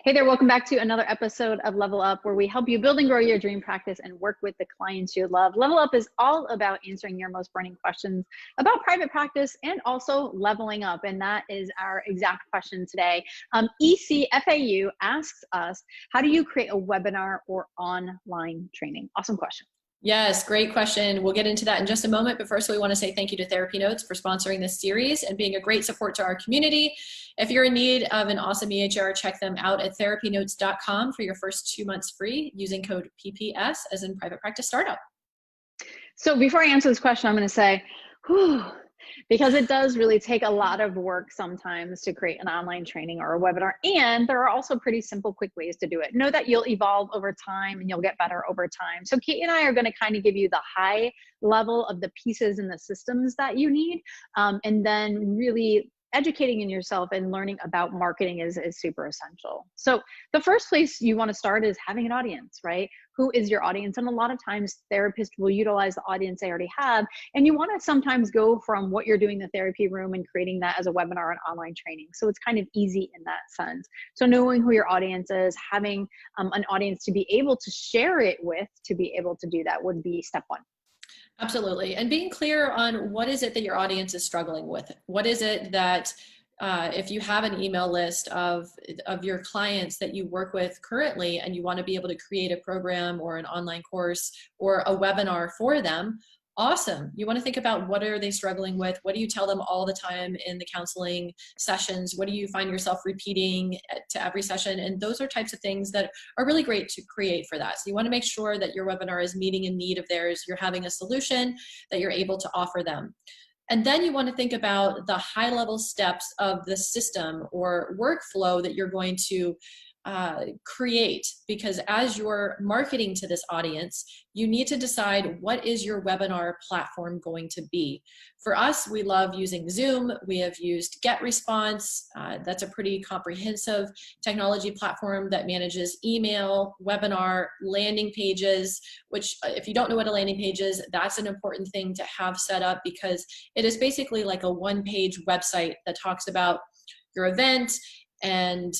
Hey there, welcome back to another episode of Level Up, where we help you build and grow your dream practice and work with the clients you love. Level Up is all about answering your most burning questions about private practice and also leveling up. And that is our exact question today. ECFAU asks us, how do you create a webinar or online training? Awesome question. Yes, great question. We'll get into that in just a moment, but first we want to say thank you to TherapyNotes for sponsoring this series and being a great support to our community. If you're in need of an awesome EHR, check them out at therapynotes.com for your first 2 months free using code PPS as in Private Practice Startup. So before I answer this question, I'm going to say, whew, because it does really take a lot of work sometimes to create an online training or a webinar. And there are also pretty simple, quick ways to do it. Know that you'll evolve over time and you'll get better over time. So Kate and I are going to kind of give you the high level of the pieces and the systems that you need. And then really educating in yourself and learning about marketing is super essential. So the first place you want to start is having an audience, right? Who is your audience? And a lot of times therapists will utilize the audience they already have. And you want to sometimes go from what you're doing in the therapy room and creating that as a webinar and online training. So it's kind of easy in that sense. So knowing who your audience is, having an audience to be able to share it with, to be able to do that would be step one. Absolutely. And being clear on what is it that your audience is struggling with? What is it that if you have an email list of your clients that you work with currently and you want to be able to create a program or an online course or a webinar for them, awesome. You want to think about what are they struggling with? What do you tell them all the time in the counseling sessions? What do you find yourself repeating to every session? And those are types of things that are really great to create for that. So you want to make sure that your webinar is meeting a need of theirs. You're having a solution that you're able to offer them. And then you want to think about the high level steps of the system or workflow that you're going to create, because as you're marketing to this audience, you need to decide what is your webinar platform going to be. For us, we love using Zoom. We have used GetResponse. That's a pretty comprehensive technology platform that manages email, webinar, landing pages, which if you don't know what a landing page is, that's an important thing to have set up because it is basically like a one-page website that talks about your event and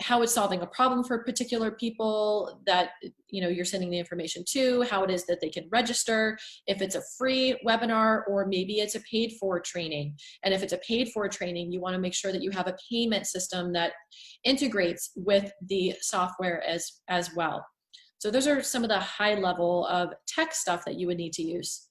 how it's solving a problem for particular people that you're sending the information to, how it is that they can register, if it's a free webinar or maybe it's a paid for training. And if it's a paid for training, you want to make sure that you have a payment system that integrates with the software as well. So those are some of the high level of tech stuff that you would need to use.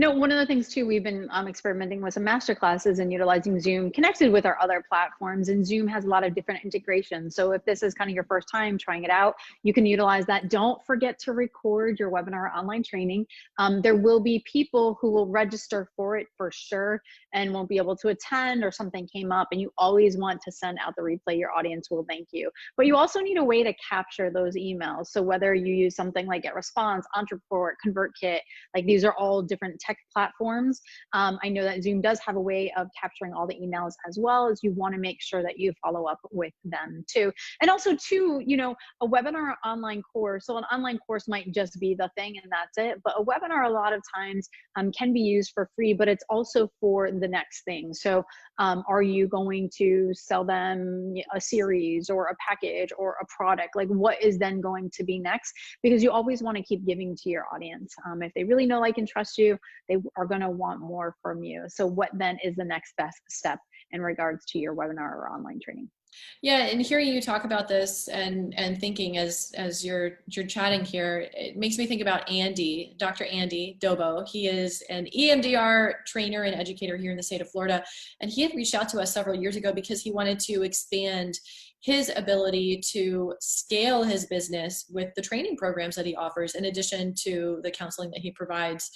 One of the things too, we've been experimenting with some master classes and utilizing Zoom connected with our other platforms, and Zoom has a lot of different integrations. So if this is kind of your first time trying it out, you can utilize that. Don't forget to record your webinar or online training. There will be people who will register for it for sure and won't be able to attend or something came up, and you always want to send out the replay. Your audience will thank you. But you also need a way to capture those emails. So whether you use something like GetResponse, Entreport, ConvertKit, like these are all different tech platforms. I know that Zoom does have a way of capturing all the emails as well, as you want to make sure that you follow up with them too. And also too, a webinar or online course. So an online course might just be the thing and that's it. But a webinar a lot of times can be used for free, but it's also for the next thing. So are you going to sell them a series or a package or a product? Like what is then going to be next? Because you always want to keep giving to your audience. If they really know, like, and trust you, they are going to want more from you. So what then is the next best step in regards to your webinar or online training? Yeah, and hearing you talk about this and thinking as you're chatting here, it makes me think about Andy, Dr. Andy Dobo. He is an EMDR trainer and educator here in the state of Florida, and he had reached out to us several years ago because he wanted to expand his ability to scale his business with the training programs that he offers, in addition to the counseling that he provides,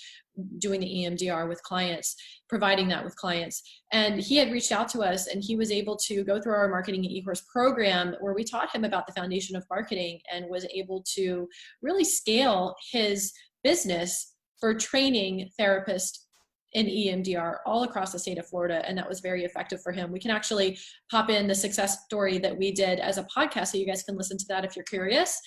doing the EMDR with clients, providing that with clients. And he had reached out to us and he was able to go through our marketing and e-course program where we taught him about the foundation of marketing and was able to really scale his business for training therapists in EMDR all across the state of Florida, and that was very effective for him. We can actually pop in the success story that we did as a podcast so you guys can listen to that if you're curious.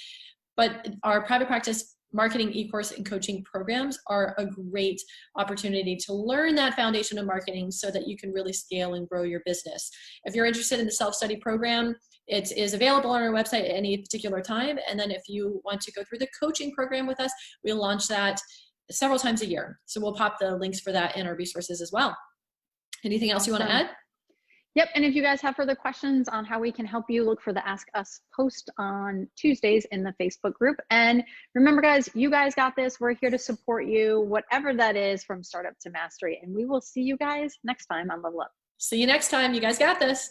But our private practice marketing e-course and coaching programs are a great opportunity to learn that foundation of marketing so that you can really scale and grow your business. If you're interested in the self-study program, It is available on our website at any particular time. And then if you want to go through the coaching program with us, we'll launch that several times a year. So we'll pop the links for that in our resources as well. Anything else you want to add? Yep. And if you guys have further questions on how we can help you, look for the Ask Us post on Tuesdays in the Facebook group. And remember, guys, you guys got this. We're here to support you, whatever that is, from startup to mastery. And we will see you guys next time on Level Up. See you next time. You guys got this.